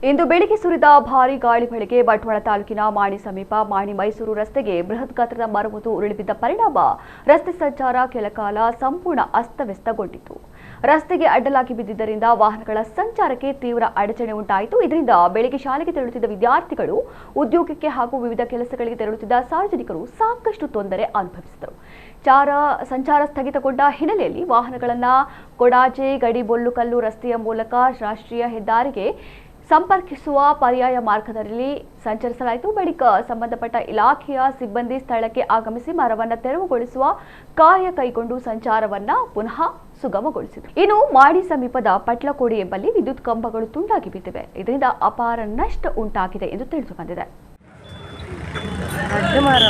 ಇಂದು ಬೆಳಿಗ್ಗೆ ಸುರಿದ ಭಾರೀ ಗಾಳಿ ಮಳೆಗೆ ಬಂಟ್ವಾಳ ತಾಲೂಕಿನ ಮಾಣಿ ಸಮೀಪ ಮಾಣಿ ಮೈಸೂರು ರಸ್ತೆಗೆ ಬೃಹತ್ ಗಾತ್ರದ ಮರವೊಂದು ಉರುಳಿಬಿದ್ದ ಪರಿಣಾಮ ರಸ್ತೆ ಸಂಚಾರ ಕೆಲಕಾಲ ಸಂಪೂರ್ಣ ಅಸ್ತವ್ಯಸ್ತಗೊಂಡಿತು. ರಸ್ತೆಗೆ ಅಡ್ಡಲಾಗಿ ಬಿದ್ದಿದ್ದರಿಂದ ವಾಹನಗಳ ಸಂಚಾರಕ್ಕೆ ತೀವ್ರ ಅಡಚಣೆ ಉಂಟಾಯಿತು. ಇದರಿಂದ ಬೆಳಿಗ್ಗೆ ಶಾಲೆಗೆ ತೆರಳುತ್ತಿದ್ದ ವಿದ್ಯಾರ್ಥಿಗಳು, ಉದ್ಯೋಗಕ್ಕೆ ಹಾಗೂ ವಿವಿಧ ಕೆಲಸಗಳಿಗೆ ತೆರಳುತ್ತಿದ್ದ ಸಾರ್ವಜನಿಕರು ಸಾಕಷ್ಟು ತೊಂದರೆ ಅನುಭವಿಸಿದರು. ಸಂಚಾರ ಸ್ಥಗಿತಗೊಂಡ ಹಿನ್ನೆಲೆಯಲ್ಲಿ ವಾಹನಗಳನ್ನು ಕೊಡಾಜೆ ಗಡಿಬೊಲ್ಲುಕಲ್ಲು ರಸ್ತೆಯ ಮೂಲಕ ರಾಷ್ಟ್ರೀಯ ಹೆದ್ದಾರಿಗೆ ಸಂಪರ್ಕಿಸುವ ಪರ್ಯಾಯ ಮಾರ್ಗದಲ್ಲಿ ಸಂಚರಿಸಲಾಯಿತು. ಬಳಿಕ ಸಂಬಂಧಪಟ್ಟ ಇಲಾಖೆಯ ಸಿಬ್ಬಂದಿ ಸ್ಥಳಕ್ಕೆ ಆಗಮಿಸಿ ಮರವನ್ನು ತೆರವುಗೊಳಿಸುವ ಕಾರ್ಯ ಕೈಗೊಂಡು ಸಂಚಾರವನ್ನು ಪುನಃ ಸುಗಮಗೊಳಿಸಿದರು. ಇನ್ನು ಮಾಣಿ ಸಮೀಪದ ಪಟ್ಲಕೋಡಿ ಎಂಬಲ್ಲಿ ವಿದ್ಯುತ್ ಕಂಬಗಳು ತುಂಡಾಗಿ ಬಿದ್ದಿವೆ. ಇದರಿಂದ ಅಪಾರ ನಷ್ಟ ಉಂಟಾಗಿದೆ ಎಂದು ತಿಳಿದು ಬಂದಿದೆ. ಅಡ್ಡ ಮಾರ